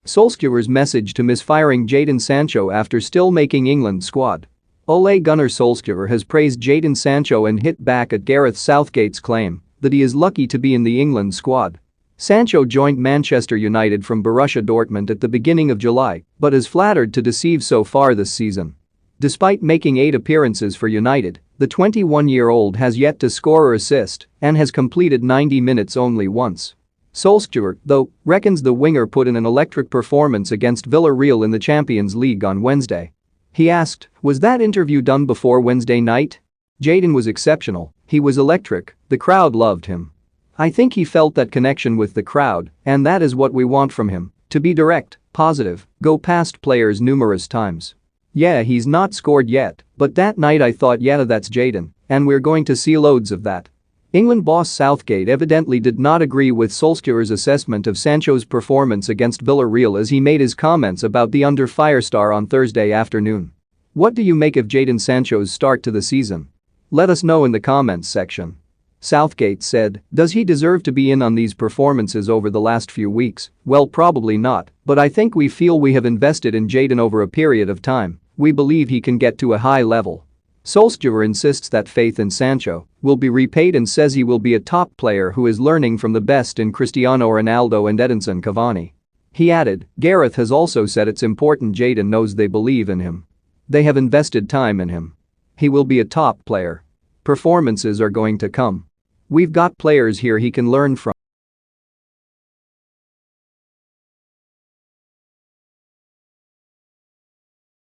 Solskjaer's message to misfiring Jadon Sancho after still making England squad. Ole Gunnar Solskjaer has praised Jadon Sancho and hit back at Gareth Southgate's claim that he is lucky to be in the England squad. Sancho joined Manchester United from Borussia Dortmund at the beginning of July but has flattered to deceive so far this season. Despite making 8 appearances for United, the 21-year-old has yet to score or assist and has completed 90 minutes only once. Solskjaer, though, reckons the winger put in an electric performance against Villarreal in the Champions League on Wednesday. He asked, "Was that interview done before Wednesday night? Jadon was exceptional, he was electric, the crowd loved him. I think he felt that connection with the crowd, and that is what we want from him, to be direct, positive, go past players numerous times. Yeah, he's not scored yet, but that night I thought yeah that's Jadon, and we're going to see loads of that." England boss Southgate evidently did not agree with Solskjaer's assessment of Sancho's performance against Villarreal as he made his comments about the under-fire star on Thursday afternoon. What do you make of Jadon Sancho's start to the season? Let us know in the comments section. Southgate said, "Does he deserve to be in on these performances over the last few weeks? Well, probably not, but I think we feel we have invested in Jadon over a period of time. We believe he can get to a high level." Solskjaer insists that faith in Sancho will be repaid and says he will be a top player who is learning from the best in Cristiano Ronaldo and Edinson Cavani. He added, "Gareth has also said it's important Jadon knows they believe in him. They have invested time in him. He will be a top player. Performances are going to come. We've got players here he can learn from."